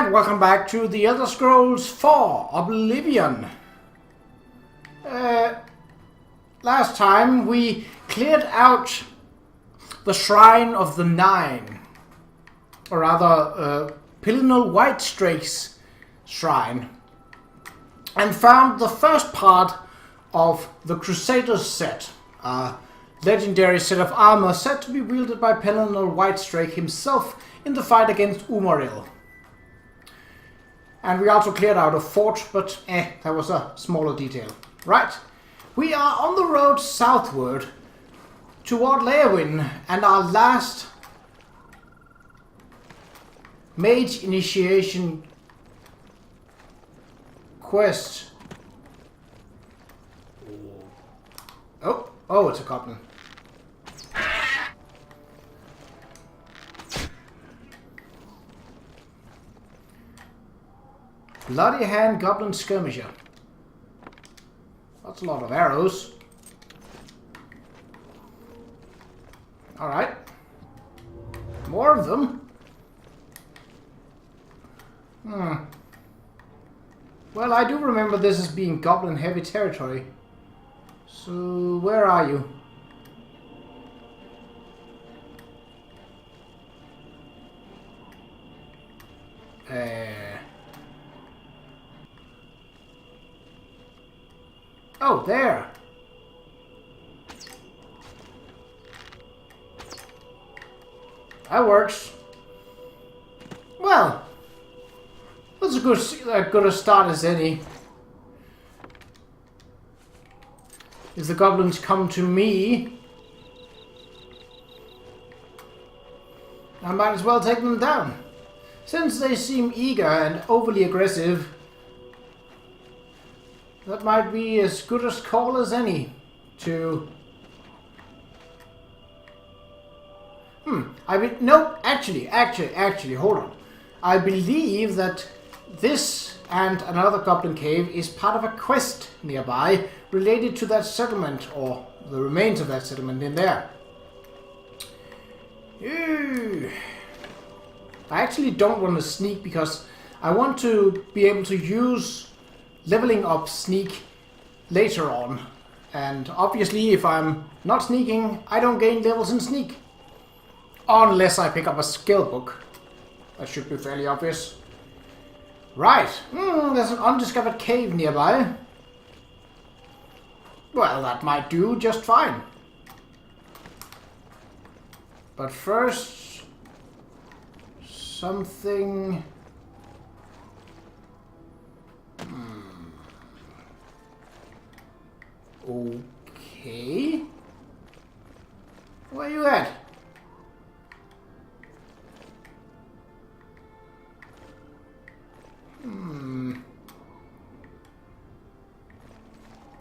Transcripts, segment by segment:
and welcome back to The Elder Scrolls 4 Oblivion. Last time we cleared out the Shrine of the Nine, or rather Pillinal Whitestrake's shrine, and found the first part of the Crusaders set, a legendary set of armor said to be wielded by Pillinal Whitestrake himself in the fight against Umaril. And we also cleared out a fort, but that was a smaller detail. Right, we are on the road southward toward Leowin, and our last mage initiation quest. Oh, it's a goblin. Bloody Hand Goblin Skirmisher. That's a lot of arrows. Alright. More of them. Well, I do remember this as being goblin heavy territory. So, where are you? Oh, there! That works. Well, that's a good a start as any. If the goblins come to me, I might as well take them down. Since they seem eager and overly aggressive, that might be as good a call as any to... No, actually, hold on. I believe that this and another goblin cave is part of a quest nearby related to that settlement, or the remains of that settlement in there. I actually don't want to sneak because I want to be able to use leveling up sneak later on. And obviously if I'm not sneaking, I don't gain levels in sneak. Unless I pick up a skill book. That should be fairly obvious. Right. There's an undiscovered cave nearby. Well, that might do just fine. But first... something... Okay. Where you at?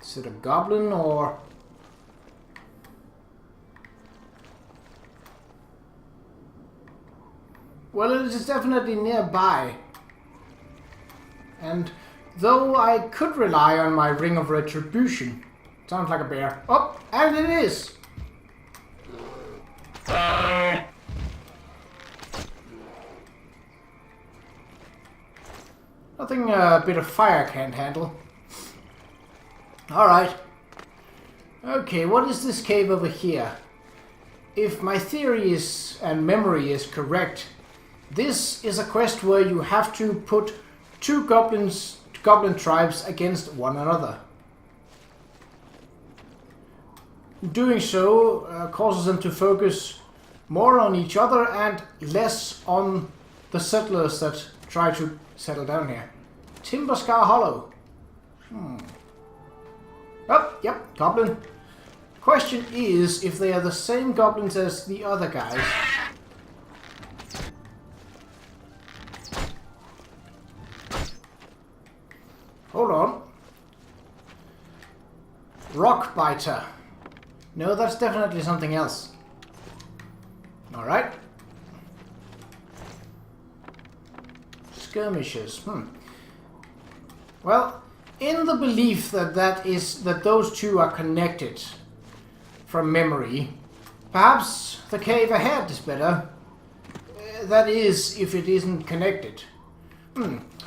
Is it a goblin or... Well, it is definitely nearby. And though I could rely on my Ring of Retribution... Sounds like a bear. Oh, and it is! Nothing a bit of fire can't handle. Alright. Okay, what is this cave over here? If my theory and memory is correct, this is a quest where you have to put two goblin tribes against one another. Doing so causes them to focus more on each other and less on the settlers that try to settle down here. Timberscar Hollow. Oh, yep, goblin. Question is if they are the same goblins as the other guys. Hold on. Rock biter. No, that's definitely something else. Alright. Skirmishers. Well, in the belief that those two are connected from memory, perhaps the cave ahead is better. That is, if it isn't connected.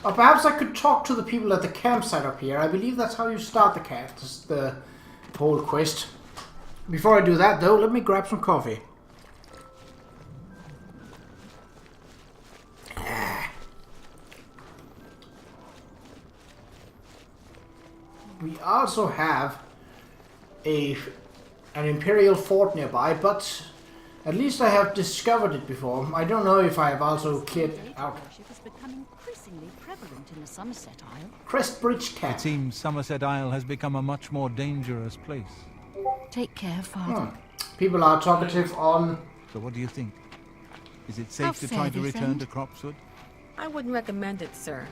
Or perhaps I could talk to the people at the campsite up here. I believe that's how you start the whole quest. Before I do that, though, let me grab some coffee. We also have an Imperial fort nearby, but at least I have discovered it before. I don't know if I have also cleared it out. Is becoming increasingly prevalent in the Somerset Isle. Crestbridge Camp. It seems Somerset Isle has become a much more dangerous place. Take care, Father. People are talkative on... So what do you think? Is it safe to try to return to Cropsford? I wouldn't recommend it, sir.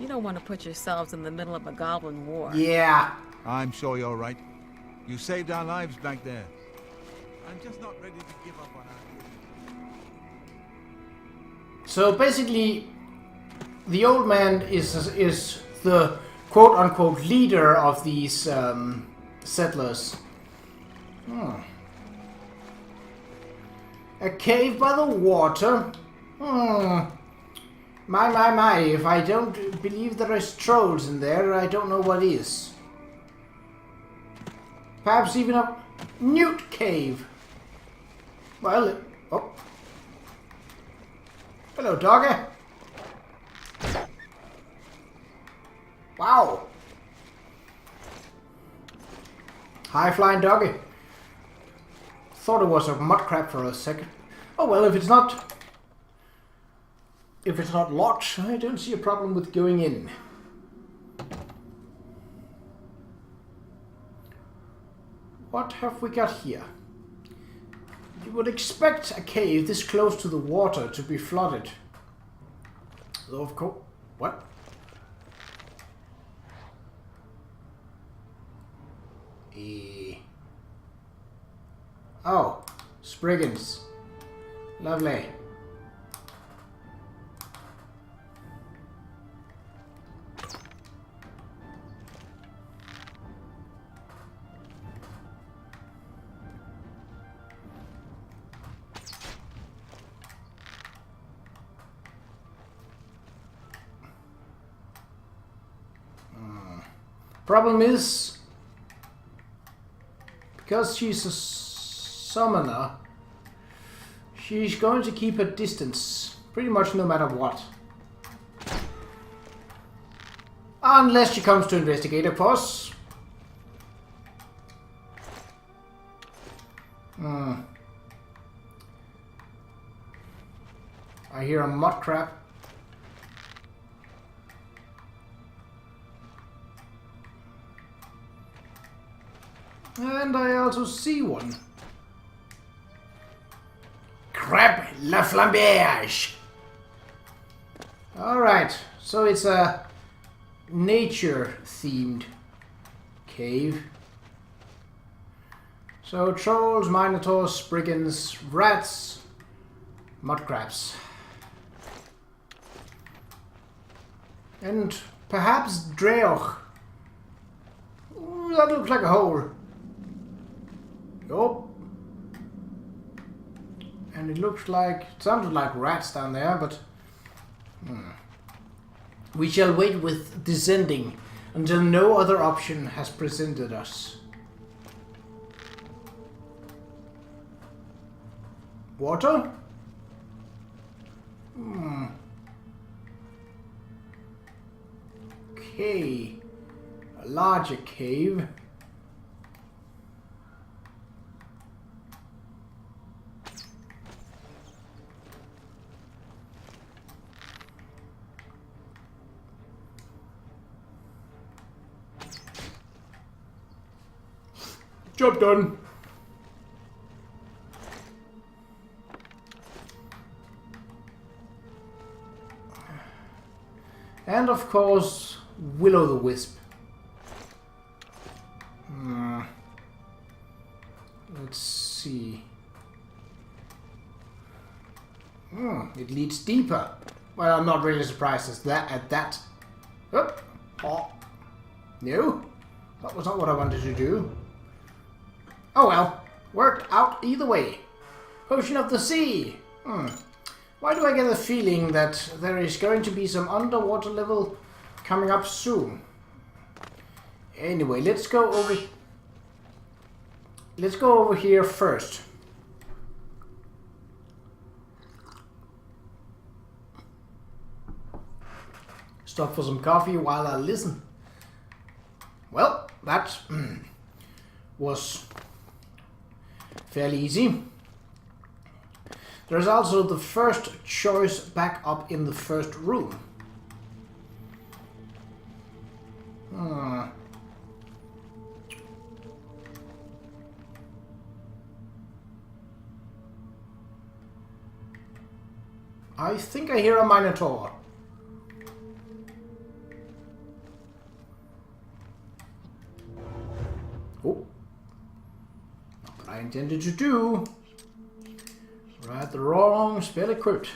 You don't want to put yourselves in the middle of a goblin war. Yeah. I'm sure you're right. You saved our lives back there. I'm just not ready to give up on our... So basically, the old man is the quote-unquote leader of these settlers. A cave by the water? My, if I don't believe there is trolls in there, I don't know what is. Perhaps even a newt cave. Well, oh. Hello, doggy. Wow. High-flying doggy. Thought it was a mud crab for a second. Oh well, if it's not locked, I don't see a problem with going in. What have we got here? You would expect a cave this close to the water to be flooded. Though of course... What? Oh, Spriggans. Lovely. Problem is, because she's a summoner, she's going to keep her distance pretty much no matter what. Unless she comes to investigate, of course. I hear a mud crab. And I also see one. Crab la flamberge. Alright, so it's a nature-themed cave. So trolls, minotaurs, spriggans, rats, mud crabs. And perhaps Qa'Rajh. Ooh, that looks like a hole. Oh. And it looks like, it sounded like rats down there, but we shall wait with descending until no other option has presented us. Water? Okay. A larger cave. Job done. And of course, Will-o'-the-Wisp. Let's see. It leads deeper. Well, I'm not really surprised at that. Oh. No, that was not what I wanted to do. Oh well, worked out either way. Potion of the Sea. Why do I get the feeling that there is going to be some underwater level coming up soon? Anyway, let's go over here first. Stop for some coffee while I listen. Well, that was fairly easy. There's also the first choice back up in the first room. I think I hear a Minotaur. Oh. Not what I intended to do. Right, the wrong spell equipped.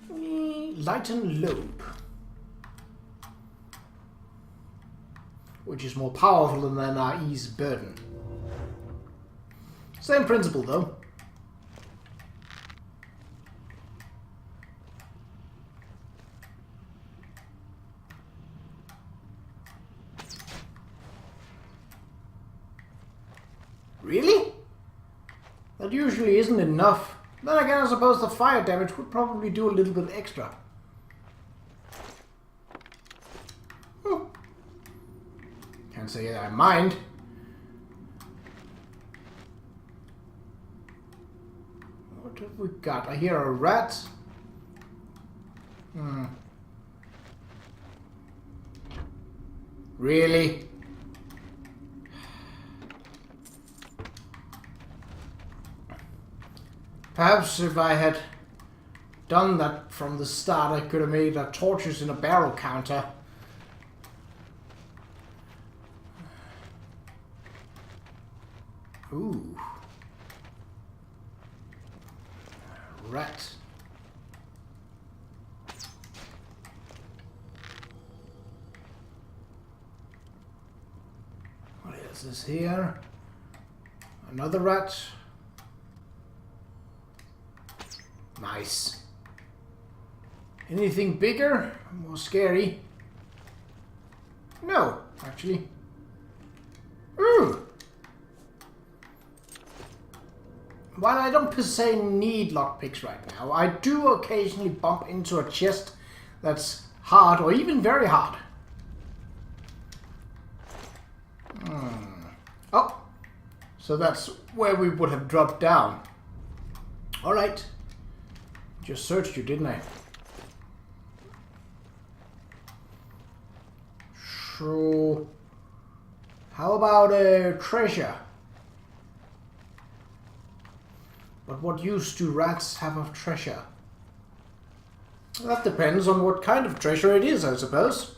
Lighten lobe. Which is more powerful than our ease burden. Same principle though. Really? That usually isn't enough. Then again, I suppose the fire damage would probably do a little bit extra. Can't say that I mind. What have we got? I hear a rat. Really? Perhaps if I had done that from the start, I could have made a torches in a barrel counter. Ooh. Rat. What else is here? Another rat. Nice. Anything bigger? More scary? No, actually. Ooh. While I don't per se need lockpicks right now, I do occasionally bump into a chest that's hard or even very hard. Oh, so that's where we would have dropped down. Alright. Just searched you, didn't I? So, how about a treasure? But what use do rats have of treasure? That depends on what kind of treasure it is, I suppose.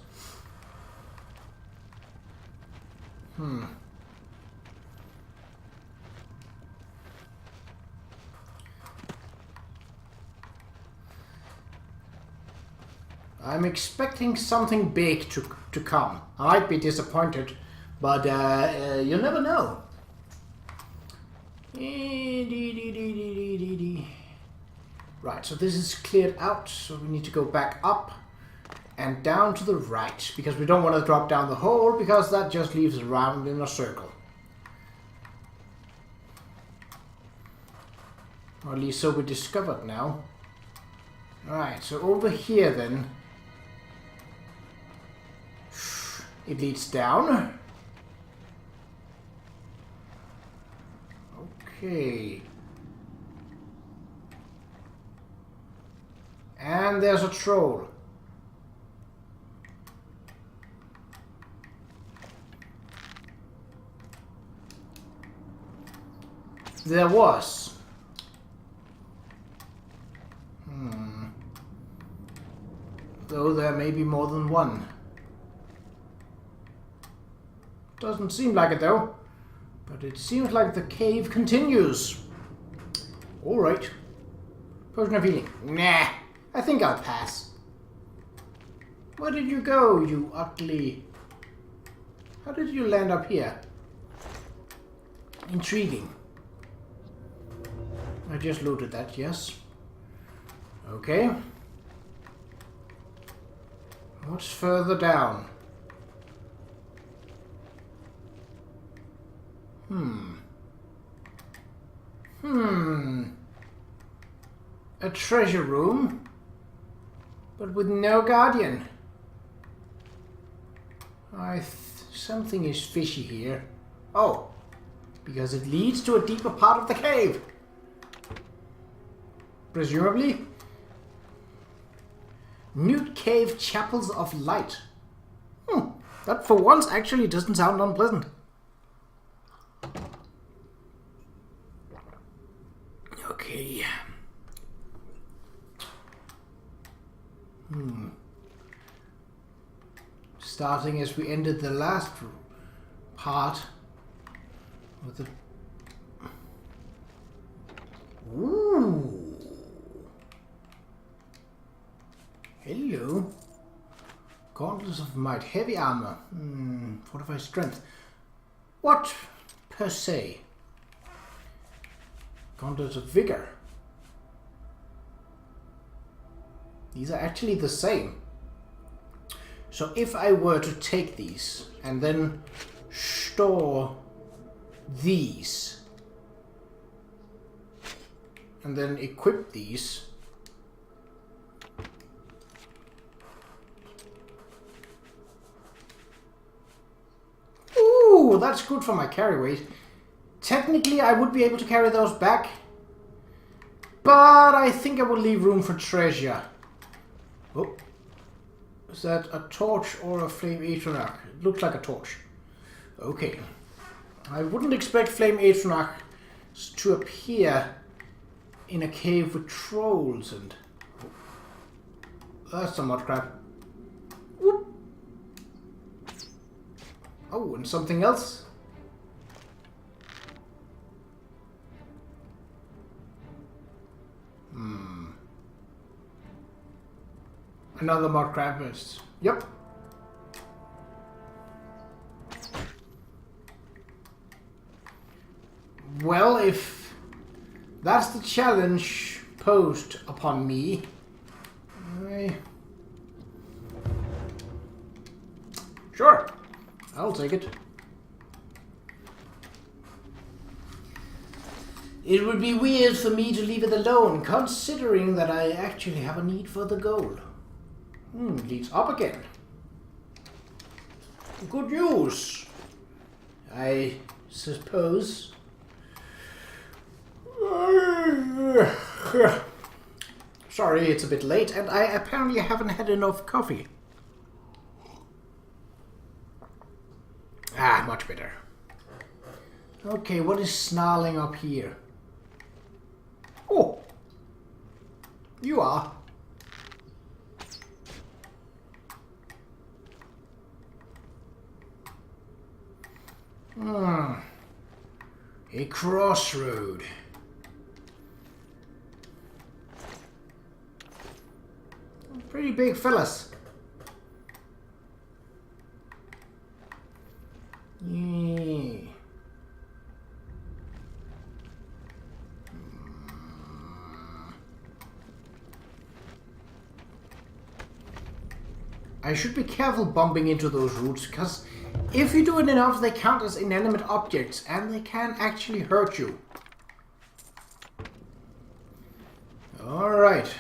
I'm expecting something big to come. I might be disappointed, but you never know. Right, so this is cleared out, so we need to go back up and down to the right, because we don't want to drop down the hole, because that just leaves us around in a circle. Or at least so we discovered now. Alright, so over here then. It leads down. Okay. And there's a troll. There was. Though there may be more than one. Doesn't seem like it though. But it seems like the cave continues. Alright. Potion of healing. Nah. I think I'll pass. Where did you go, you ugly... How did you land up here? Intriguing. I just looted that, yes. Okay. What's further down? A treasure room, but with no guardian. Something is fishy here. Oh, because it leads to a deeper part of the cave. Presumably. Newt Cave Chapels of Light. That for once actually doesn't sound unpleasant. Okay. Starting as we ended the last part with the... Ooh. Hello. Gauntlets of Might. Heavy armor. Fortified strength. What per se? Gauntlets of Vigor. These are actually the same. So if I were to take these and then store these and then equip these, ooh, that's good for my carry weight. Technically I would be able to carry those back, but I think I will leave room for treasure. Oh. Is that a torch or a flame Qa'Rajh? It looks like a torch. Okay. I wouldn't expect flame Qa'Rajh to appear in a cave with trolls and... That's some mud crab. Whoop. Oh, and something else. Another mud crab is... Yep. Well, if that's the challenge posed upon me, sure, I'll take it. It would be weird for me to leave it alone, considering that I actually have a need for the gold. Leads up again. Good news, I suppose. Sorry, it's a bit late, and I apparently haven't had enough coffee. Ah, much better. Okay, what is snarling up here? Oh, you are. A crossroad. Pretty big fellas. Yeah. I should be careful bumping into those roots, because if you do it enough, they count as inanimate objects, and they can actually hurt you. Alright.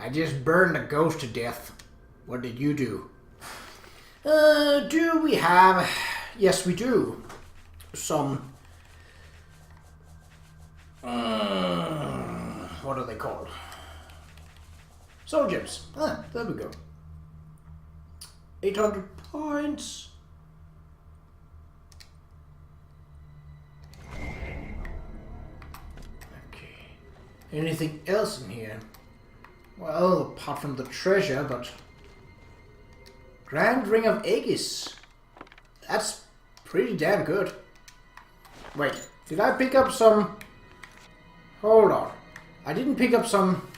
I just burned a ghost to death. What did you do? Do we have... Yes, we do. Some... what are they called? Soul gems. Ah, there we go. 800 points. Okay. Anything else in here? Well, apart from the treasure, but... Grand Ring of Aegis. That's pretty damn good. Wait, did I pick up some... Hold on. I didn't pick up some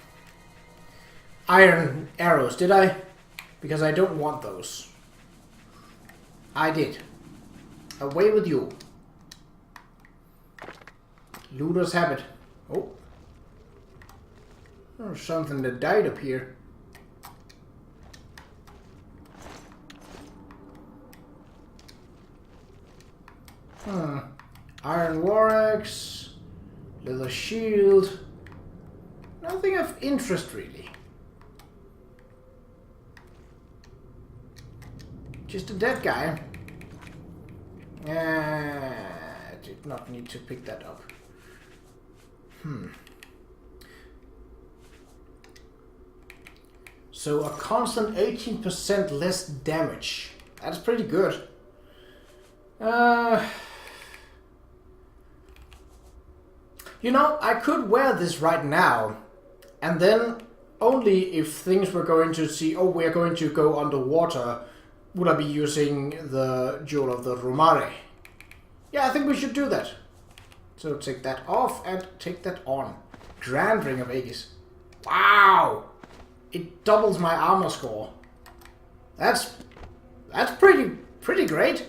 iron arrows, did I? Because I don't want those. I did. Away with you. Looter's habit. Oh. There's something that died up here. Iron war axe. Leather shield. Nothing of interest really. Just a dead guy. I did not need to pick that up. So a constant 18% less damage. That's pretty good. You know, I could wear this right now, and then only if things were going to see, oh, we're going to go underwater, would I be using the Jewel of the Romare. Yeah, I think we should do that. So take that off and take that on. Grand Ring of Aegis. Wow! It doubles my armor score. That's pretty great.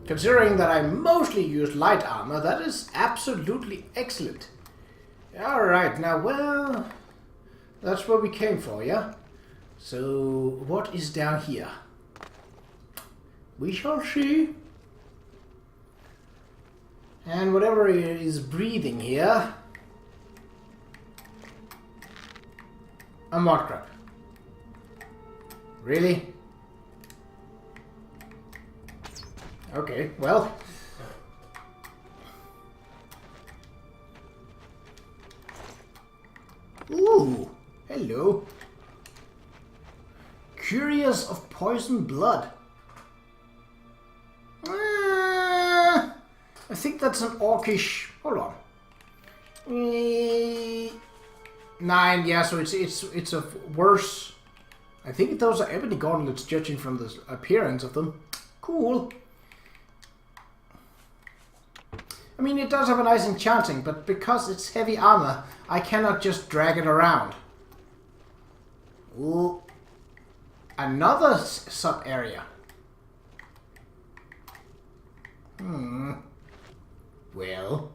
Considering that I mostly use light armor, that is absolutely excellent. Alright, now, well, that's what we came for, yeah? So, what is down here? We shall see. And whatever is breathing here... a mud crab. Really? Okay, well. Ooh, hello. Curious of poison blood. I think that's an orcish. Hold on. 9, yeah, so it's a worse. I think those are ebony gauntlets, judging from the appearance of them. Cool. I mean, it does have a nice enchanting, but because it's heavy armor, I cannot just drag it around. Ooh. Another sub-area. Well.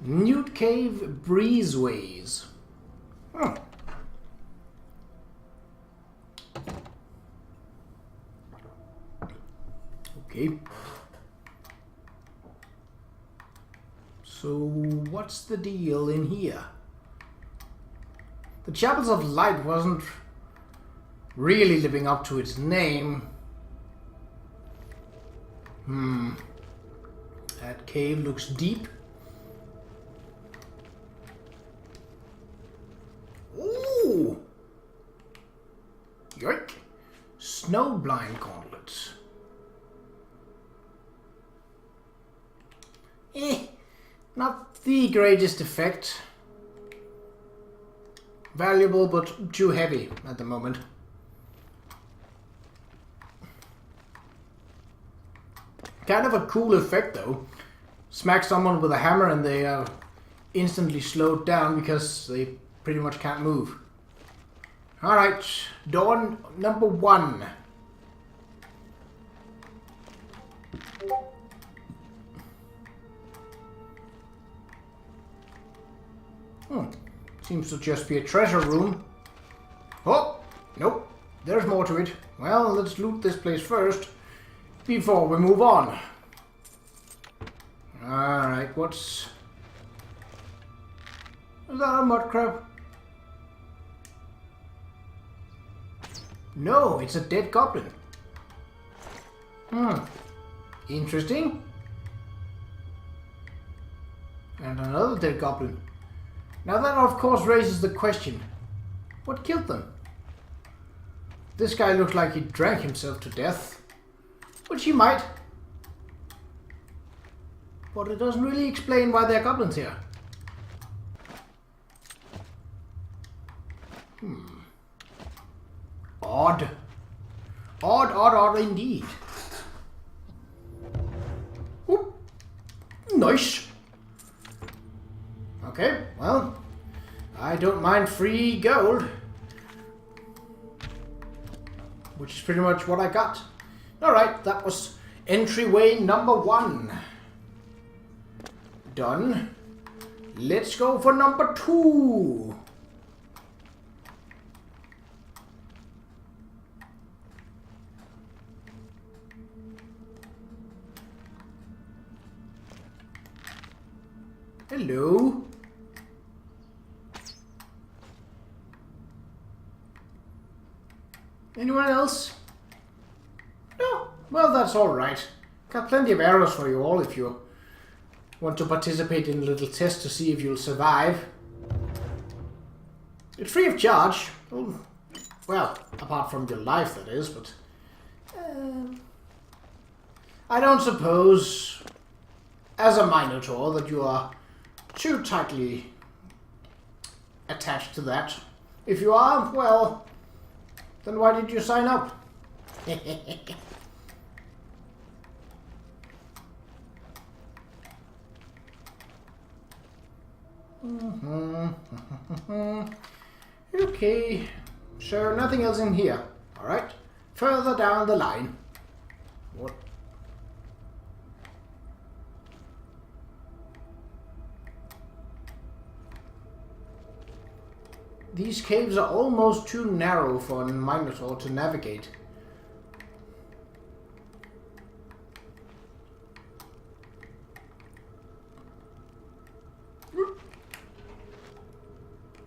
Newt Cave Breezeways. Oh. Okay. So, what's the deal in here? The Chapels of Light wasn't really living up to its name. That cave looks deep. Ooh! Yoink! Snowblind gauntlets. Not the greatest effect. Valuable, but too heavy at the moment. Kind of a cool effect though. Smack someone with a hammer and they are instantly slowed down because they pretty much can't move. Alright, door number 1. Seems to just be a treasure room. Oh, nope, there's more to it. Well, let's loot this place first, before we move on. Alright, what's... Is that a mud crab? No, it's a dead goblin. Interesting. And another dead goblin. Now that of course raises the question, what killed them? This guy looked like he drank himself to death, which he might. But it doesn't really explain why there are goblins here. Odd. Odd indeed. Nice. Okay, well, I don't mind free gold. Which is pretty much what I got. Alright, that was entryway number 1. Done. Let's go for number 2. Hello. Anyone else? No. Well, that's all right. Got plenty of arrows for you all if you want to participate in a little test to see if you'll survive. It's free of charge. Well, apart from your life, that is, but... I don't suppose, as a Minotaur, that you are too tightly attached to that. If you are, well, then why did you sign up? Okay, so nothing else in here. Alright, further down the line. What? These caves are almost too narrow for a Minotaur to navigate.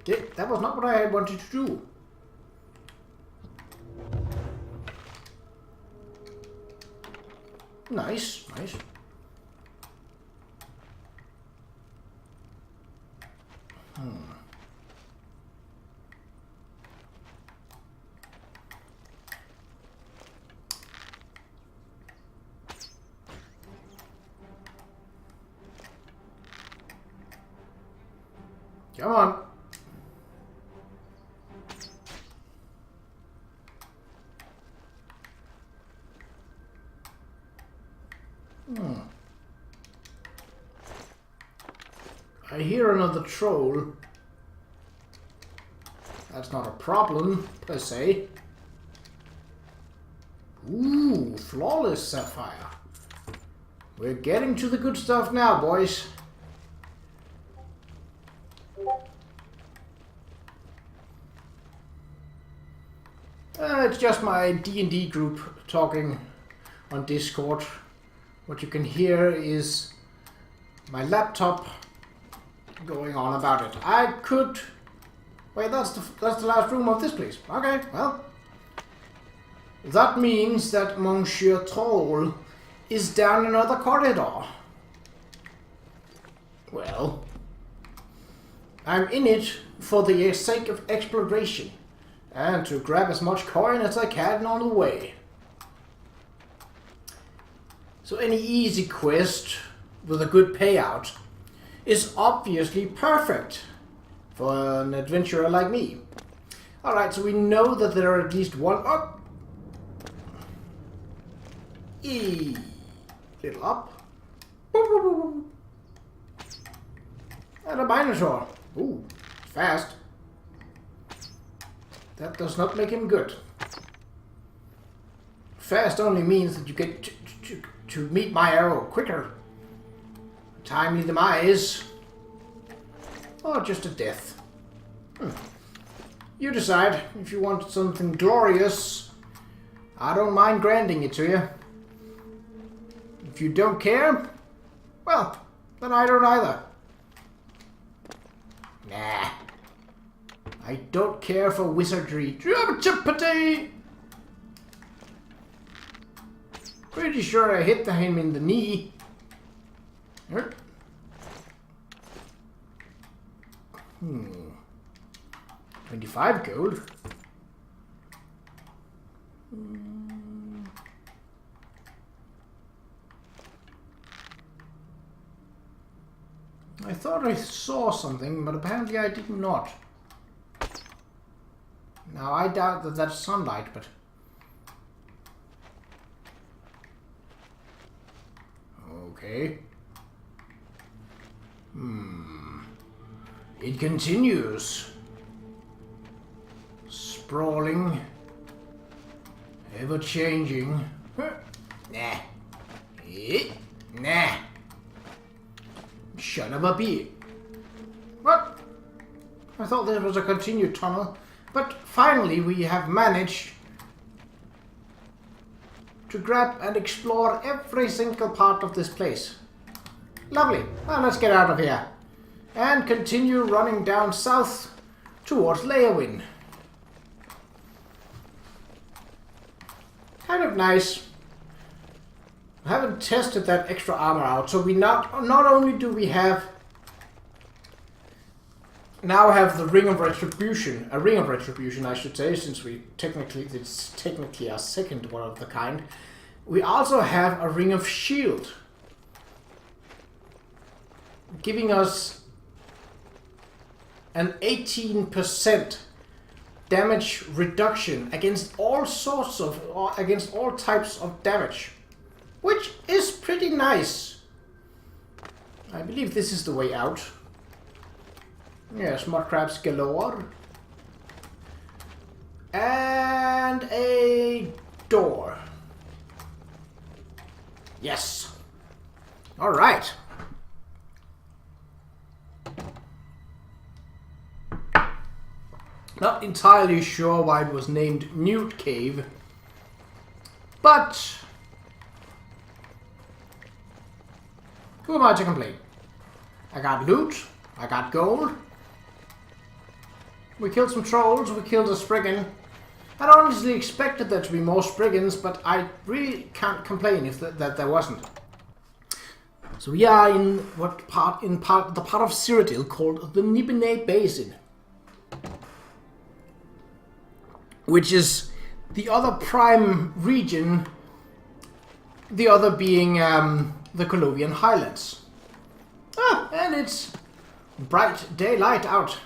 Okay, that was not what I had wanted to do. Nice, nice. Come on. I hear another troll. That's not a problem, per se. Ooh, flawless sapphire. We're getting to the good stuff now, boys. It's just my D&D group talking on Discord. What you can hear is my laptop going on about it. I could... Wait, that's the last room of this place. Okay, well. That means that Monsieur Troll is down another corridor. Well, I'm in it for the sake of exploration and to grab as much coin as I can on the way. So any easy quest with a good payout is obviously perfect for an adventurer like me. Alright, so we know that there are at least one up. Little up. And a Minotaur. Ooh, fast. That does not make him good. Fast only means that you get to meet my arrow quicker. Timely demise. Or just a death. You decide. If you want something glorious, I don't mind granting it to you. If you don't care, well, then I don't either. Nah. I don't care for wizardry. Pretty sure I hit him in the knee. 25 gold. I thought I saw something, but apparently I did not. Now I doubt that that's sunlight, but... Okay. It continues. Sprawling. Ever changing. Nah. Nah. Son of a bee. What? I thought there was a continued tunnel. But finally we have managed to grab and explore every single part of this place. Lovely. Now let's get out of here. And continue running down south towards Leowin. Kind of nice. I haven't tested that extra armor out, so we not only do we have now have the Ring of Retribution, a Ring of Retribution I should say, since it's technically our second one of the kind. We also have a Ring of Shield, giving us an 18% damage reduction against all types of damage, which is pretty nice. I believe this is the way out. Yes, mud crabs galore. And a door. Yes. Alright. Not entirely sure why it was named Newt Cave, but who am I to complain? I got loot, I got gold, we killed some trolls, we killed a spriggan. I'd honestly expected there to be more spriggans, but I really can't complain if that there wasn't. So we are in the part of Cyrodiil called the Nibene Basin, which is the other prime region, the other being the Colovian Highlands. And it's bright daylight out.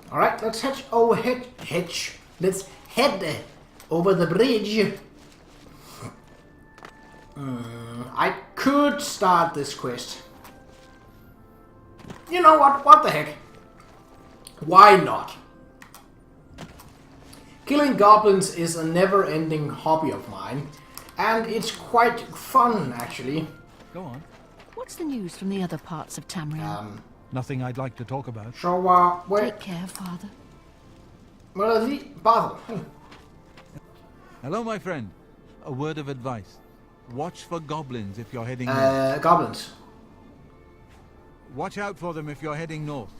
Alright, let's let's head over the bridge. I could start this quest. You know what? What the heck? Why not? Killing goblins is a never-ending hobby of mine, and it's quite fun, actually. Go on. What's the news from the other parts of Tamriel? Nothing I'd like to talk about. So, where... Take care, Father. Well, the battle. Hello, my friend. A word of advice. Watch for goblins if you're heading north. Goblins. Watch out for them if you're heading north.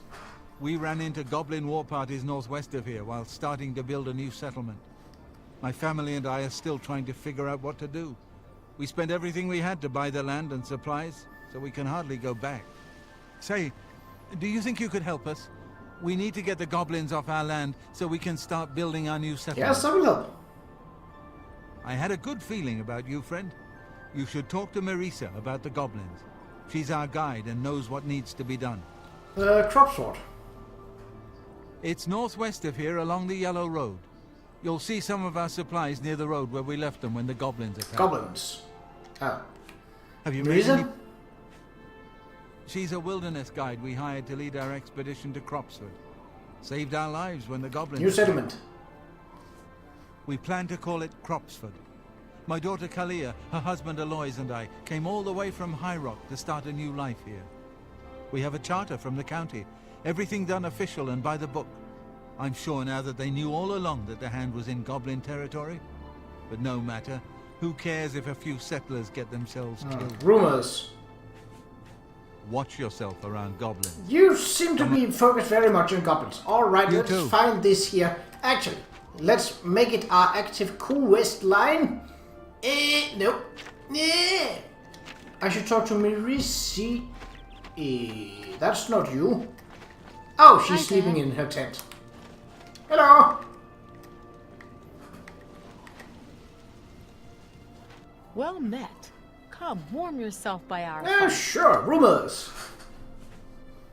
We ran into goblin war parties northwest of here while starting to build a new settlement. My family and I are still trying to figure out what to do. We spent everything we had to buy the land and supplies, so we can hardly go back. Say, do you think you could help us? We need to get the goblins off our land so we can start building our new settlement. Yes, I will help. I had a good feeling about you, friend. You should talk to Marisa about the goblins. She's our guide and knows what needs to be done. Cropsford. It's northwest of here along the Yellow Road. You'll see some of our supplies near the road where we left them when the goblins attacked. Goblins. Oh. Have you made any... Marisa? She's a wilderness guide we hired to lead our expedition to Cropsford. Saved our lives when the goblins... New settlement. We plan to call it Cropsford. My daughter Kalia, her husband Aloys and I came all the way from High Rock to start a new life here. We have a charter from the county. Everything done official and by the book. I'm sure now that they knew all along that the hand was in Goblin territory. But no matter. Who cares if a few settlers get themselves killed? Rumors. Watch yourself around goblins. You seem to be focused very much on goblins. Alright, let's find this here. Actually, let's make it our active quest line. Nope. I should talk to Marisi. That's not you. Oh, she's sleeping in her tent. Hello. Well met. Come, warm yourself by our Yeah, fire. sure. Rumors.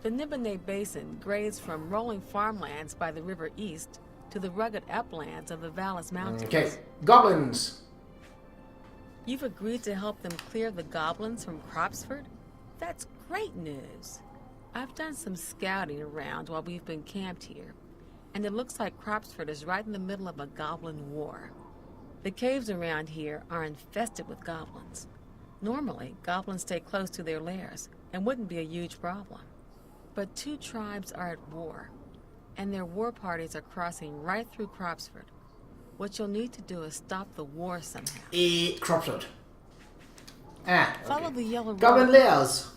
The Nibene Basin grades from rolling farmlands by the river east to the rugged uplands of the Vallis Mountains. Okay. Goblins. You've agreed to help them clear the goblins from Cropsford? That's great news. I've done some scouting around while we've been camped here, and it looks like Cropsford is right in the middle of a goblin war. The caves around here are infested with goblins. Normally, goblins stay close to their lairs and wouldn't be a huge problem. But two tribes are at war, and their war parties are crossing right through Cropsford. What you'll need to do is stop the war somehow. Cropsford. Ah, okay. Follow the yellow Goblin road. lairs.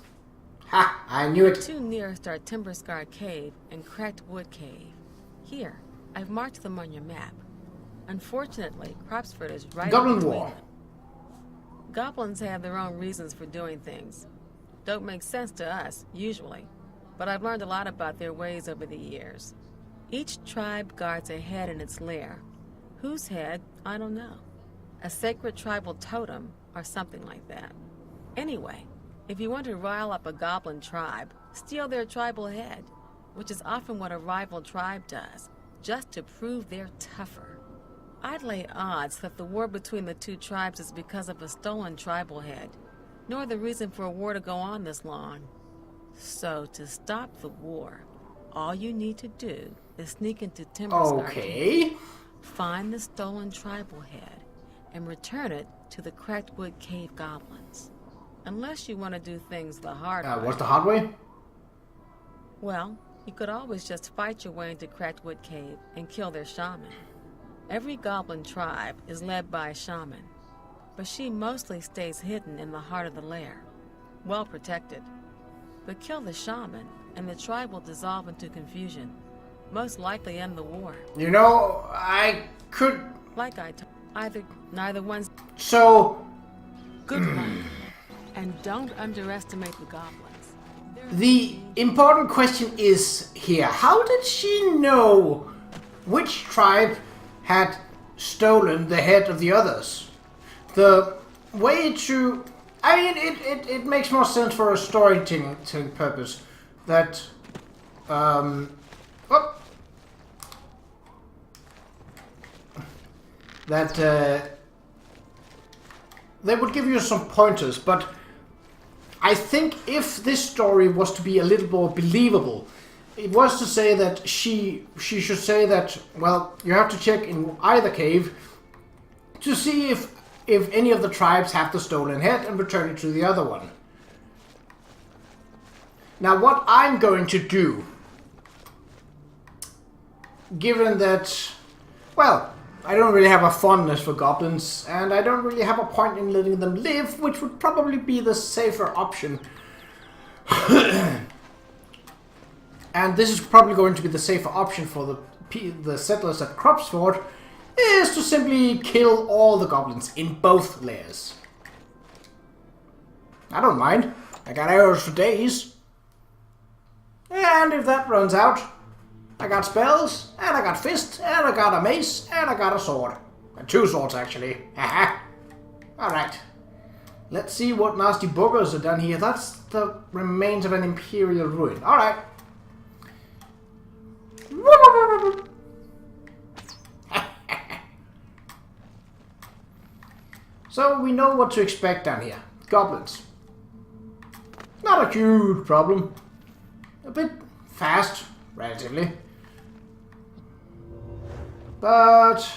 Ha! I knew it. The two nearest are Timber Scar Cave and Cracked Wood Cave. Here, I've marked them on your map. Unfortunately, Cropsford is right Goblin in between war. them. Goblins have their own reasons for doing things. Don't make sense to us, usually, but I've learned a lot about their ways over the years. Each tribe guards a head in its lair. Whose head? I don't know. A sacred tribal totem or something like that. Anyway, if you want to rile up a goblin tribe, steal their tribal head, which is often what a rival tribe does, just to prove they're tougher. I'd lay odds that the war between the two tribes is because of a stolen tribal head, nor the reason for a war to go on this long. So, to stop the war, all you need to do is sneak into Timber Scar Cave, Okay. find the stolen tribal head, and return it to the Cracked Wood Cave goblins. Unless you want to do things the hard way. What's the hard way? Well, you could always just fight your way into Cracked Wood Cave and kill their shaman. Every goblin tribe is led by a shaman, but she mostly stays hidden in the heart of the lair, well protected. But kill the shaman, and the tribe will dissolve into confusion, most likely end the war. You know, I could... Like I told, neither one's So, good luck, and don't underestimate the goblins. the important question is here. How did she know which tribe had stolen the head of the others? The way to... I mean, it makes more sense for a storytelling purpose that... they would give you some pointers, but I think if this story was to be a little more believable, it was to say that she should say that, well, you have to check in either cave to see if any of the tribes have the stolen head and return it to the other one. Now, what I'm going to do, given that, well, I don't really have a fondness for goblins, and I don't really have a point in letting them live, which would probably be the safer option. And this is probably going to be the safer option for the settlers at Cropsford, is to simply kill all the goblins in both lairs. I don't mind. I got arrows for days. And if that runs out, I got spells, and I got fists, and I got a mace, and I got a sword. And 2 swords, actually. Haha. Alright. Let's see what nasty boogers are done here. That's the remains of an imperial ruin. Alright. So we know what to expect down here. Goblins. Not a huge problem. A bit fast, relatively. But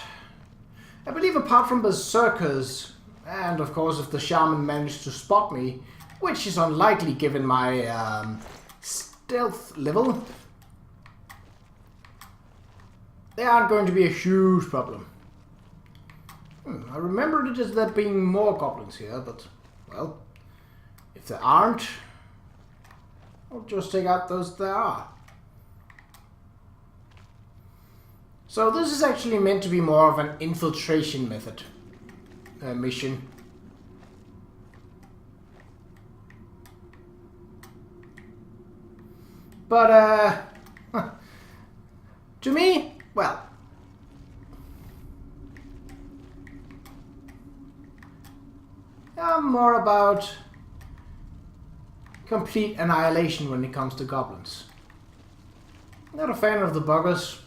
I believe apart from berserkers, and of course if the shaman managed to spot me, which is unlikely given my stealth level, they aren't going to be a huge problem. I remembered it as there being more goblins here, but, well, if there aren't, I'll just take out those there are. So this is actually meant to be more of an infiltration method mission. But, to me, well, I'm more about complete annihilation when it comes to goblins. Not a fan of the buggers.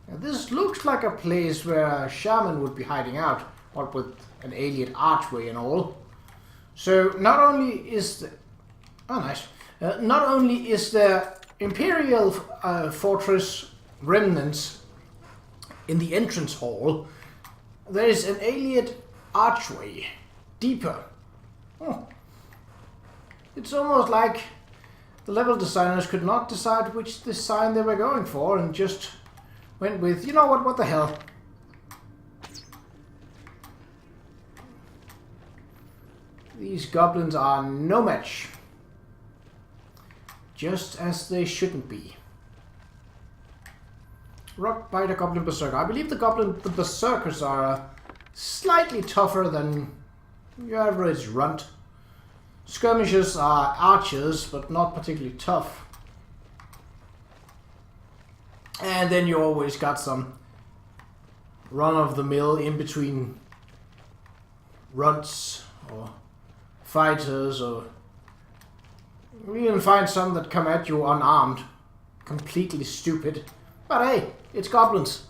Now, this looks like a place where a shaman would be hiding out, what with an alien archway and all. So not only is the... Oh, nice. Not only is there Imperial Fortress remnants in the entrance hall, there is an alien archway deeper. Oh. It's almost like the level designers could not decide which design they were going for and just went with, you know what the hell. These goblins are no match. Just as they shouldn't be. Rock by the Goblin Berserker. I believe the Berserkers are slightly tougher than your average runt. Skirmishers are archers, but not particularly tough. And then you always got some run-of-the-mill in-between runts or fighters, or you even find some that come at you unarmed. Completely stupid. But hey, it's goblins.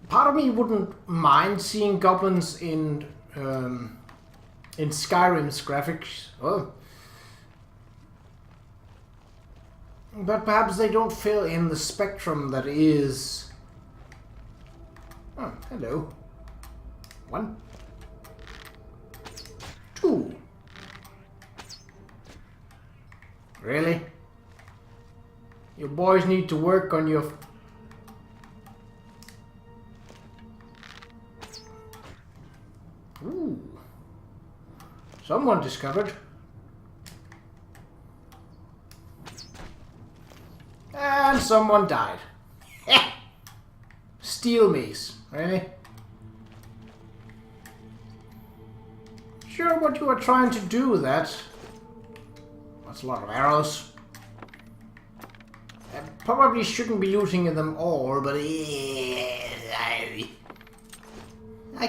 Part of me wouldn't mind seeing goblins in Skyrim's graphics. Oh. But perhaps they don't fill in the spectrum that is... Oh, hello. 1, 2. Really? You boys need to work on your... Ooh. Someone discovered. And someone died. Steel mace, really? Sure what you are trying to do with that. That's a lot of arrows. I probably shouldn't be using them all, but I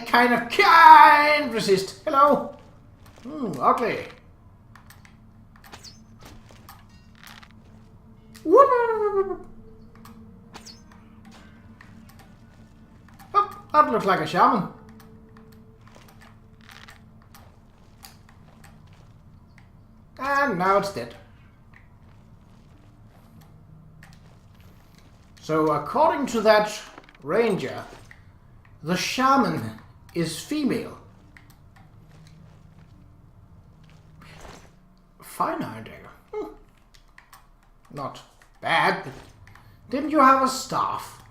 kind of can't resist. Hello? Ugly. Whoop. Oh, that looks like a shaman. And now it's dead. So according to that ranger, the shaman is female. Fine idea. Not bad, but didn't you have a staff?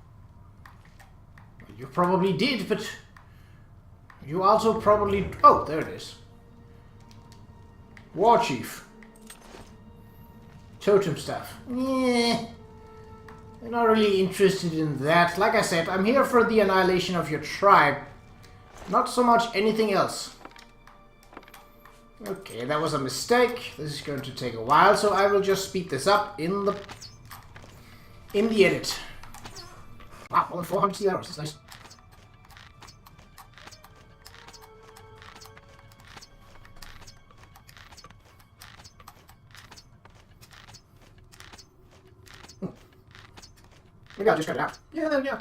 You probably did, but you also probably... Oh, there it is. War Chief. Totem staff. I'm not really interested in that. Like I said, I'm here for the annihilation of your tribe. Not so much anything else. Okay, that was a mistake. This is going to take a while, so I will just speed this up in the edit. Wow, more than 400 steel arrows. That's nice. Maybe I'll just cut it out. Yeah, there we go.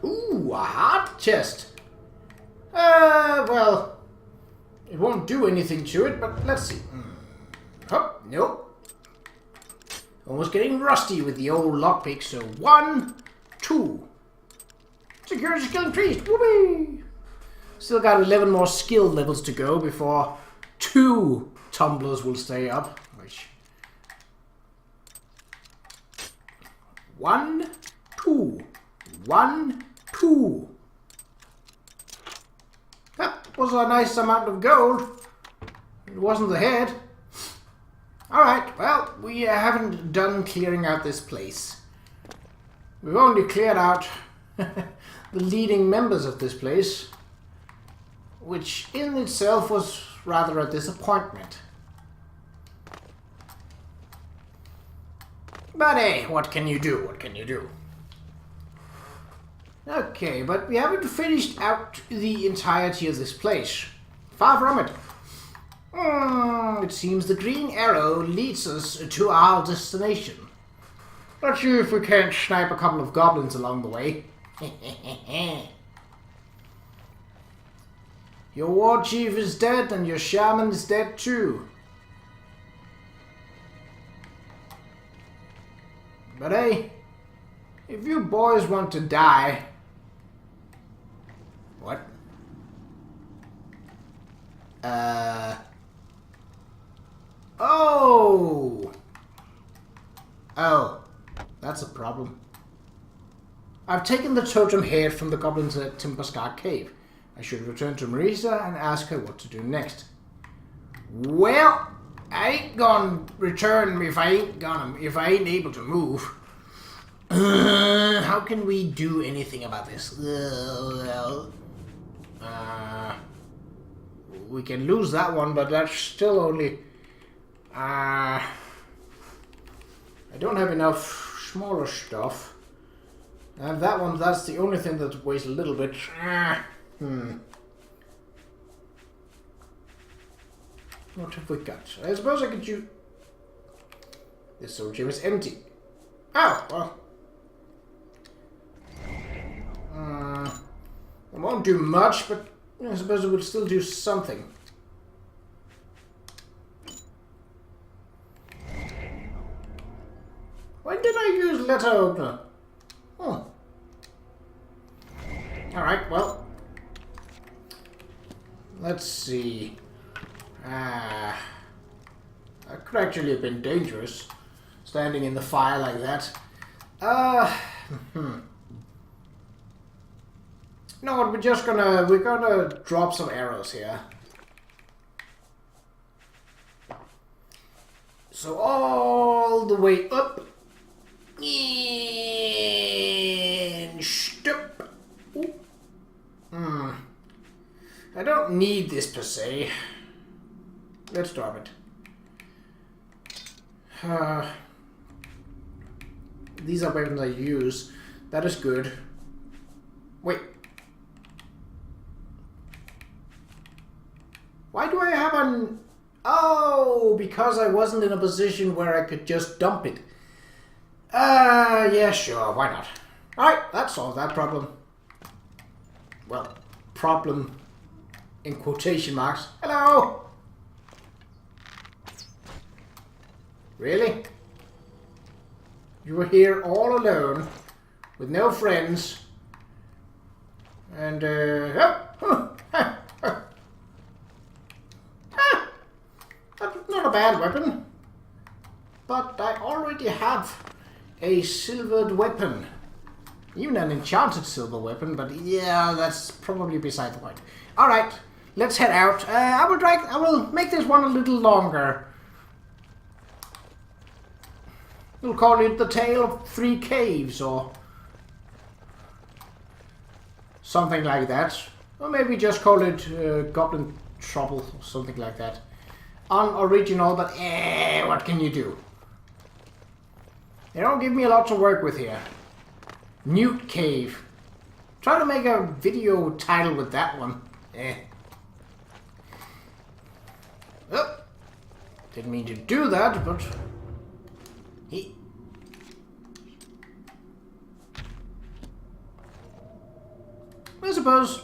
Ooh, a heart chest. Well, it won't do anything to it, but let's see. Oh, nope. Almost getting rusty with the old lockpick, so 1, 2. Security skill increased. Whoopee! Still got 11 more skill levels to go before 2 tumblers will stay up. Which 1, 2. 1, 2. That was a nice amount of gold. It wasn't the head. Alright, well, we haven't done clearing out this place. We've only cleared out the leading members of this place. which in itself was rather a disappointment. But hey, what can you do? What can you do? Okay, but we haven't finished out the entirety of this place. Far from it. It seems the green arrow leads us to our destination. Let's see if we can't snipe a couple of goblins along the way. Your war chief is dead and your shaman is dead too. But hey, if you boys want to die... What? Oh! Oh, that's a problem. I've taken the totem head from the goblins at Timberscar Cave. I should return to Marisa and ask her what to do next. Well, I ain't gonna return if I ain't able to move. How can we do anything about this? We can lose that one, but that's still only... I don't have enough smaller stuff. And that one, that's the only thing that weighs a little bit. What have we got? I suppose I could use... This soul gem is empty. Oh, well. It won't do much, but I suppose it would still do something. When did I use letter opener? Oh. Alright, well. Let's see. That could actually have been dangerous, standing in the fire like that. You know what, we're gonna drop some arrows here. So all the way up. And stop. I don't need this per se. Let's drop it. These are weapons I use. That is good. Wait. Why do I have an... Oh, because I wasn't in a position where I could just dump it. Yeah, sure, why not? Alright, that solved that problem. Well, problem in quotation marks. Hello! Really? You were here all alone, with no friends, and, that's not a bad weapon, but I already have a silvered weapon. Even an enchanted silver weapon, but yeah, that's probably beside the point. Alright, let's head out. I will make this one a little longer. We'll call it the Tale of Three Caves, or something like that. Or maybe just call it Goblin Trouble, or something like that. Unoriginal, but what can you do? They don't give me a lot to work with here. Newt Cave. Try to make a video title with that one. Oh, didn't mean to do that, but... I suppose,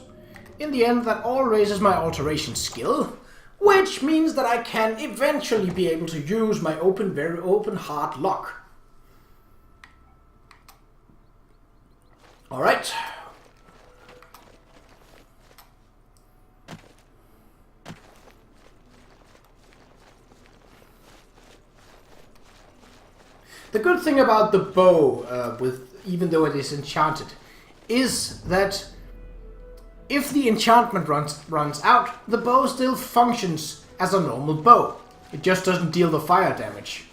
in the end, that all raises my alteration skill, which means that I can eventually be able to use my very open heart lock. Alright. The good thing about the bow, even though it is enchanted, is that if the enchantment runs out, the bow still functions as a normal bow. It just doesn't deal the fire damage.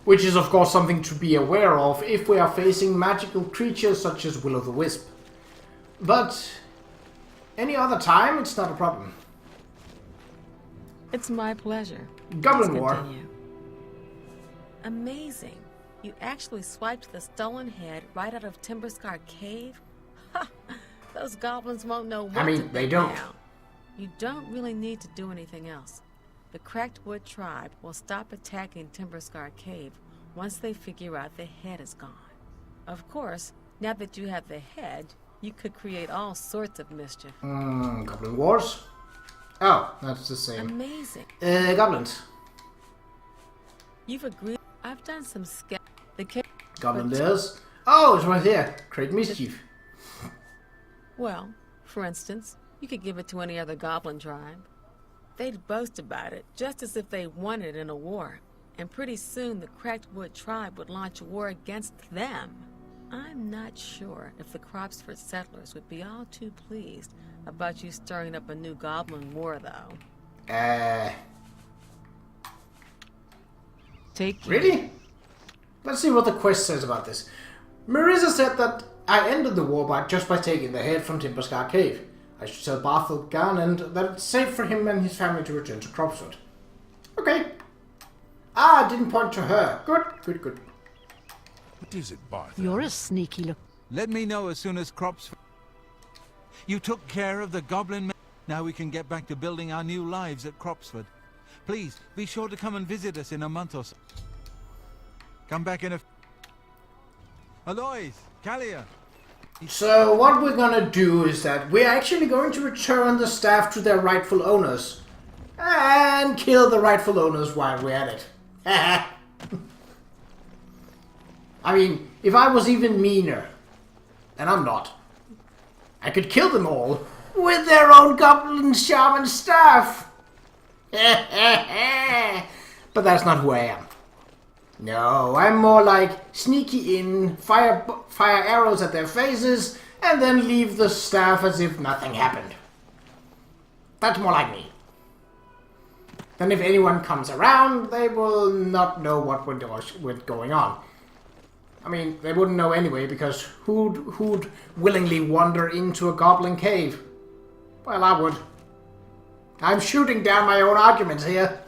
Which is of course something to be aware of if we are facing magical creatures such as Will-o'-the-Wisp. But any other time, it's not a problem. It's my pleasure. Goblin Let's War. continue. Amazing. You actually swiped the stolen head right out of Timberscar Cave? Ha! Those goblins won't know what to they think don't. now. You don't really need to do anything else. The Cracked Wood tribe will stop attacking Timberscar Cave once they figure out the head is gone. Of course, now that you have the head, you could create all sorts of mischief. Goblin Wars? Oh, that's the same. Amazing. Goblins. You've agreed. I've done some the cave. Goblin Lairs. Oh, it's right here. Create mischief. Well, for instance, you could give it to any other goblin tribe. They'd boast about it, just as if they won it in a war. And pretty soon the Cracked Wood tribe would launch a war against them. I'm not sure if the Cropsford settlers would be all too pleased about you stirring up a new goblin war, though. Take care. Really? Let's see what the quest says about this. Marissa said that I ended the war just by taking the head from Timberscar Cave. I should tell Barthel Gunn and that it's safe for him and his family to return to Cropsford. Okay. I didn't point to her. Good. What is it, Barthel? You're a sneaky look. Let me know as soon as Cropsford... You took care of the Goblin men. Now we can get back to building our new lives at Cropsford. Please, be sure to come and visit us in a month or so. Come back in a... Alois, Kalia. So what we're gonna do is that we're actually going to return the staff to their rightful owners. And kill the rightful owners while we're at it. I mean, if I was even meaner, and I'm not, I could kill them all with their own goblin shaman staff. But that's not who I am. No, I'm more like sneaky in, fire arrows at their faces, and then leave the staff as if nothing happened. That's more like me. Then if anyone comes around, they will not know what was going on. I mean, they wouldn't know anyway, because who'd willingly wander into a goblin cave? Well, I would. I'm shooting down my own arguments here.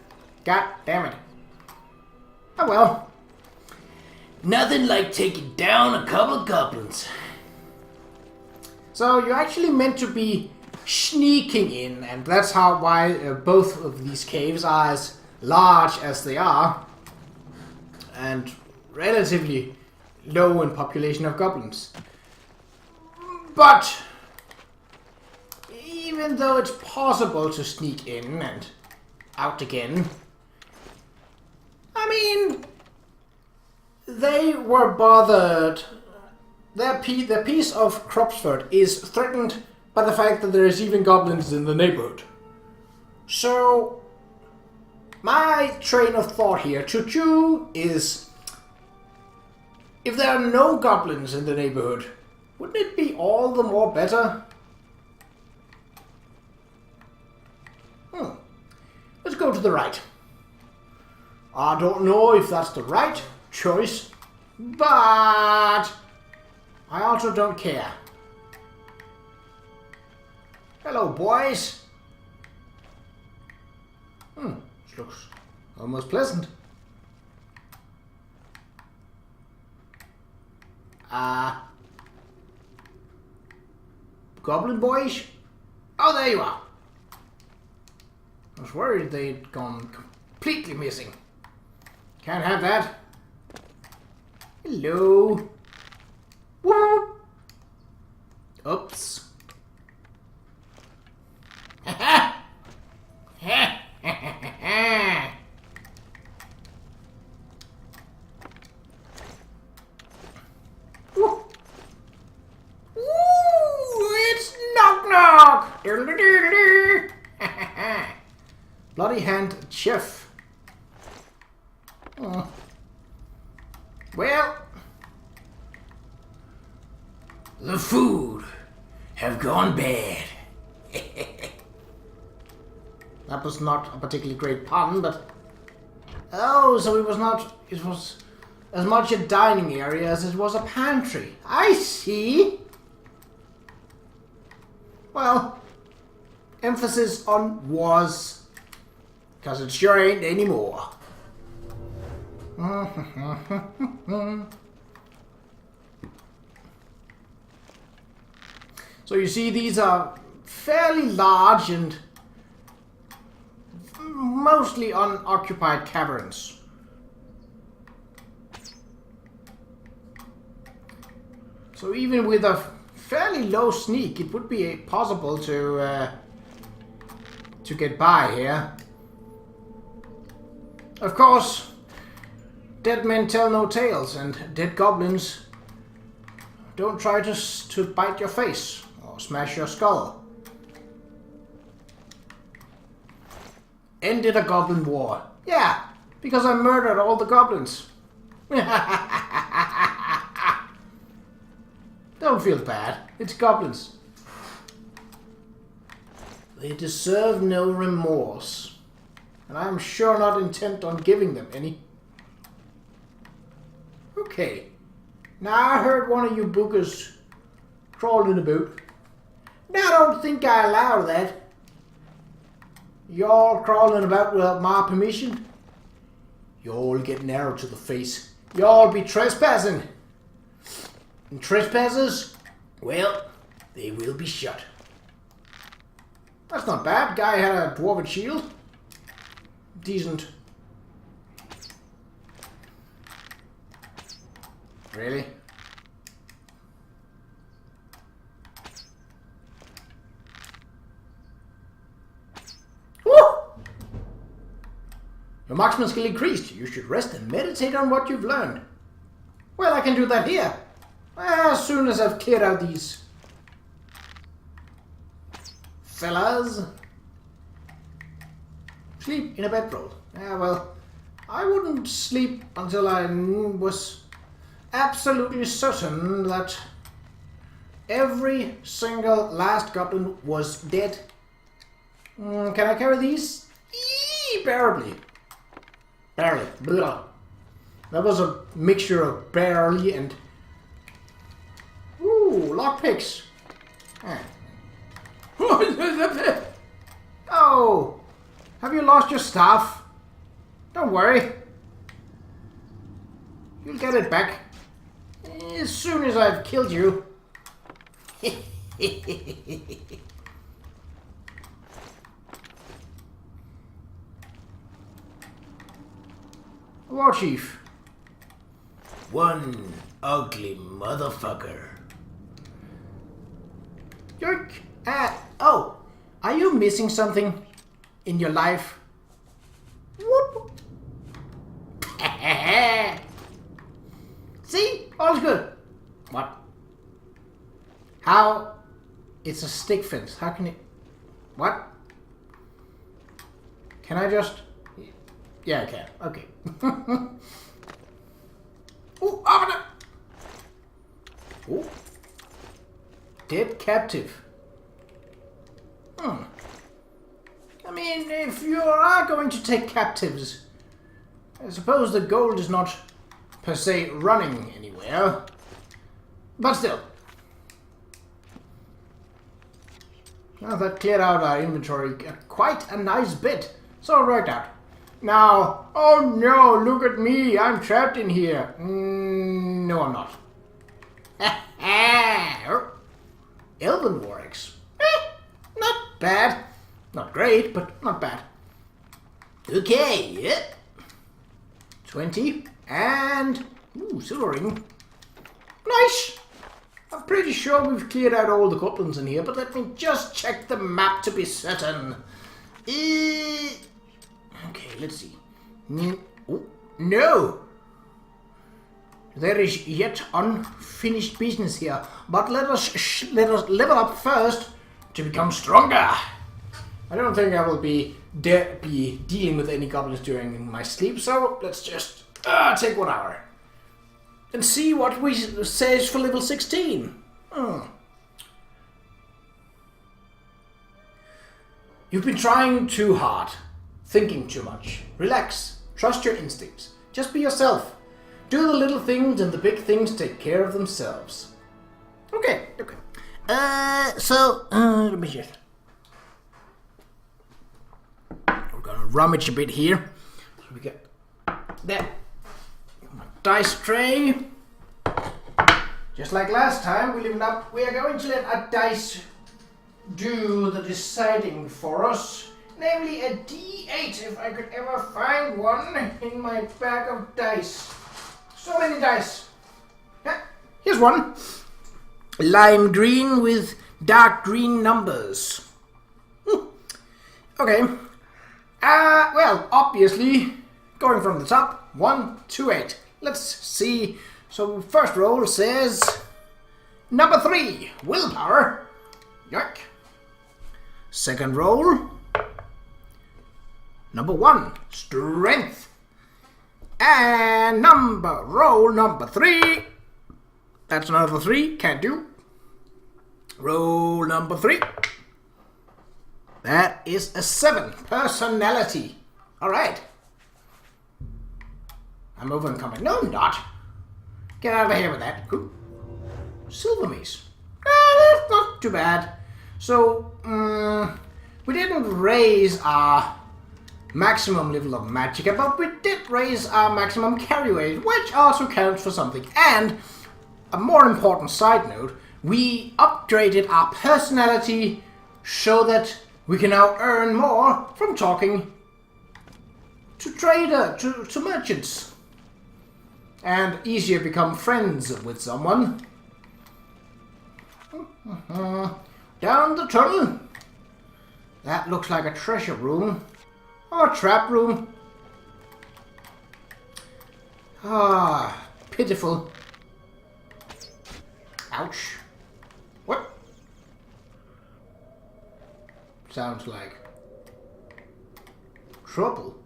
God damn it. Oh well. Nothing like taking down a couple of goblins. So you're actually meant to be sneaking in, and that's why both of these caves are as large as they are, and relatively low in population of goblins. But even though it's possible to sneak in and out again, I mean, they were bothered. The peace of Cropsford is threatened by the fact that there is even goblins in the neighborhood. So, my train of thought here, choo-choo, is if there are no goblins in the neighborhood, wouldn't it be all the more better? Let's go to the right. I don't know if that's the right choice, but I also don't care. Hello, boys. This looks almost pleasant. Goblin boys? Oh, there you are. I was worried they'd gone completely missing. Can't have that. Hello. Whoop. Oops. Ooh, it's knock knock. Bloody hand chef. Well, the food have gone bad. That was not a particularly great pun, but oh, so it was as much a dining area as it was a pantry. I see. Well, emphasis on was, because it sure ain't anymore. So you see, these are fairly large and mostly unoccupied caverns. So even with a fairly low sneak, it would be possible to get by here. Of course, dead men tell no tales, and dead goblins don't try to bite your face or smash your skull. Ended a goblin war. Yeah, because I murdered all the goblins. Don't feel bad. It's goblins. They deserve no remorse. And I'm sure not intent on giving them any. Okay. Now I heard one of you bookers crawling about. Now I don't think I allow that. Y'all crawling about without my permission? Y'all get an arrow to the face. Y'all be trespassing. And trespassers, well, they will be shot. That's not bad. Guy had a dwarven shield. Decent. Really? Woo! Your marksman skill increased. You should rest and meditate on what you've learned. Well, I can do that here. As soon as I've cleared out these fellas. Sleep in a bedroll. Yeah, well, I wouldn't sleep until I was absolutely certain that every single last goblin was dead. Can I carry these? Barely. Barely. Blah. That was a mixture of barely and... Ooh, lockpicks. Oh, have you lost your staff? Don't worry. You'll get it back as soon as I've killed you. War Chief. One ugly motherfucker. Yoink. Oh, are you missing something in your life? Whoop. See? All's good. What? How? It's a stick fence. How can it... What? Can I just... Yeah, I can. Okay. Ooh, open it! Ooh. Dead captive. I mean, if you are going to take captives, I suppose the gold is not per se running anywhere. But still. Well, that cleared out our inventory quite a nice bit. So it worked out. Now, oh no, look at me, I'm trapped in here. No, I'm not. Elven Warwicks. Not bad. Not great, but not bad. Okay, yeah. 20 and... Ooh, silver ring. Nice! I'm pretty sure we've cleared out all the goblins in here, but let me just check the map to be certain. Okay, let's see. Oh, no! There is yet unfinished business here, but let us level up first to become stronger. I don't think I will be dealing with any goblins during my sleep, so let's just take 1 hour and see what we says for level 16. You've been trying too hard, thinking too much. Relax, trust your instincts. Just be yourself. Do the little things and the big things take care of themselves. Okay. Let me just... rummage a bit here. So we get that dice tray. Just like last time, we leveled up. We are going to let a dice do the deciding for us. Namely a D8, if I could ever find one in my bag of dice. So many dice. Yeah, here's one. Lime green with dark green numbers. Okay. Well, obviously, going from the top, 1 to 8. Let's see. So, first roll says number 3, willpower. Yoink. Second roll, number 1, strength. And roll number 3. That's another 3, can't do. Roll number 3. That is a 7, personality. Alright. I'm over and coming. No, I'm not. Get out of here with that. Ooh. Silver mace. That's not too bad. So, we didn't raise our maximum level of magicka, but we did raise our maximum carry weight, which also counts for something. And a more important side note, we upgraded our personality so that we can now earn more from talking to merchants. And easier become friends with someone. Down the tunnel. That looks like a treasure room. Or a trap room. Ah, pitiful. Ouch. What? Sounds like trouble.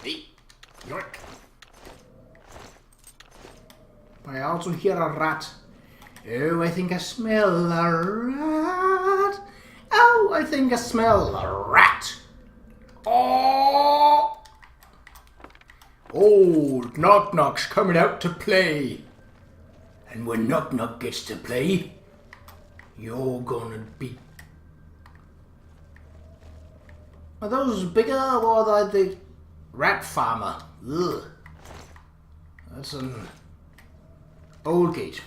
Hey, yoink. I also hear a rat. Oh, I think I smell a rat. Oh, I think I smell a rat. Oh! Old Knock Knock's coming out to play. And when Knock Knock gets to play, you're gonna be... Are those bigger or are they the rat farmer? Ugh. That's an old gate.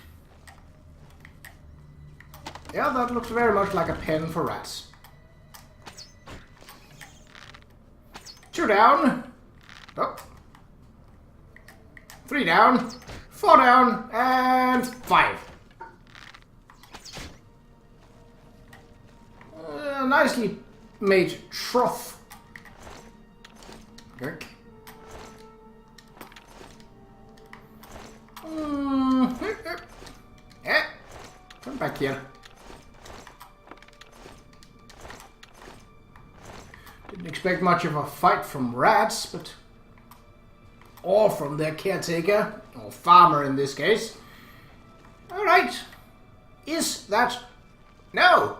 Yeah, that looks very much like a pen for rats. 2 down. Oh. 3 down. 4 down. And 5. Nicely made trough. Work. Yeah. Come back here. Didn't expect much of a fight from rats, but... or from their caretaker, or farmer in this case. Alright. Is that... No!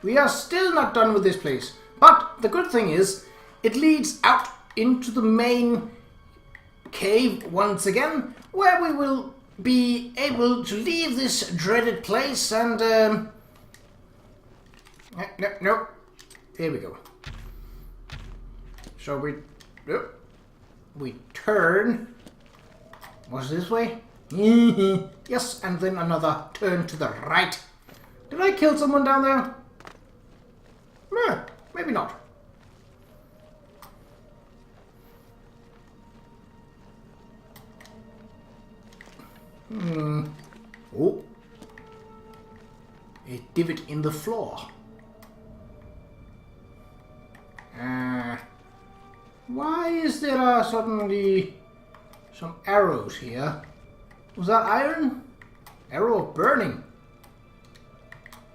We are still not done with this place. But the good thing is, it leads out into the main cave once again, where we will be able to leave this dreaded place and... No. Here we go. So we turn. What's this way? Yes, and then another turn to the right. Did I kill someone down there? Maybe not. Oh. A divot in the floor. Why is there suddenly some arrows here? Was that iron? Arrow of burning.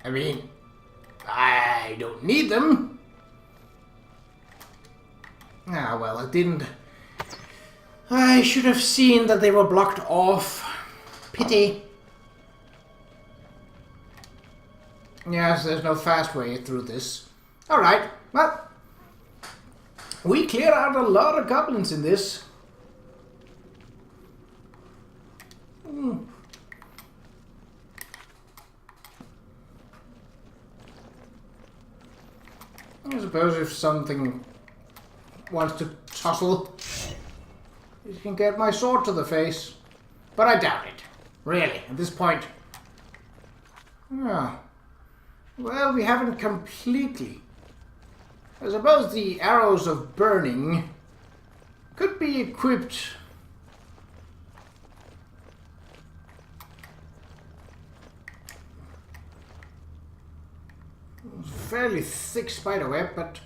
I mean, I don't need them. Ah, well, I didn't. I should have seen that they were blocked off. Pity. Yes, there's no fast way through this. Alright, well. We cleared out a lot of goblins in this. suppose if something wants to tussle, you can get my sword to the face. But I doubt it. Really, at this point. Yeah. Well, we haven't completely. I suppose the arrows of burning could be equipped. Fairly thick spider web, but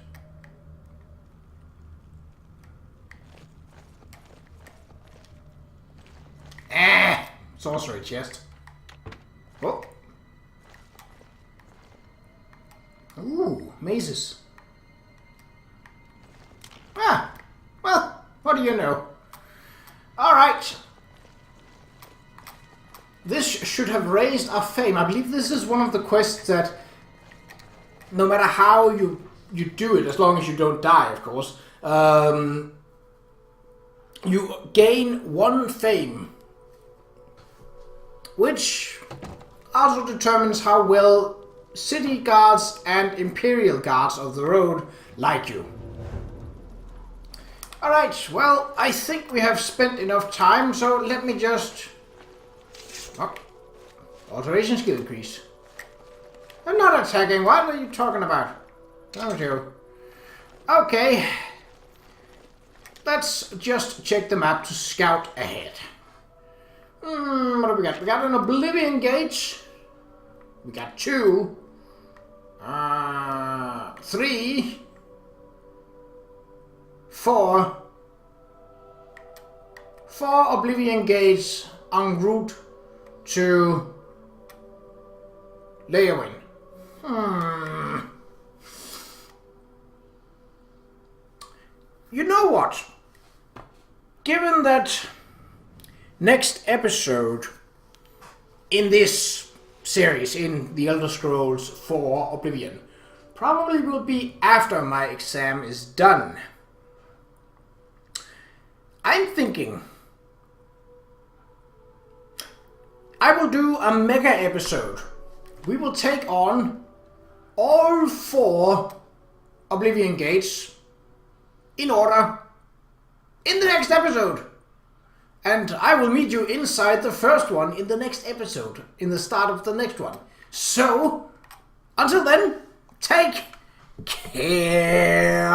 sorcery chest. Oh. Ooh, mazes. Ah, well, what do you know? Alright. This should have raised our fame. I believe this is one of the quests that, no matter how you do it, as long as you don't die, of course, you gain 1 fame. Which also determines how well city guards and imperial guards of the road like you. Alright, well, I think we have spent enough time, so let me just... Oh, alteration skill increase. I'm not attacking, what are you talking about? Oh, you. Okay. Let's just check the map to scout ahead. What do we got? We got an Oblivion gate. We got 2. 3. 4. 4 Oblivion gates en route to Leowin. You know what? Given that next episode in this series, in The Elder Scrolls 4 Oblivion, probably will be after my exam is done. I'm thinking I will do a mega episode. We will take on all 4 Oblivion gates in order in the next episode. And I will meet you inside the first one in the next episode, in the start of the next one. So, until then, take care.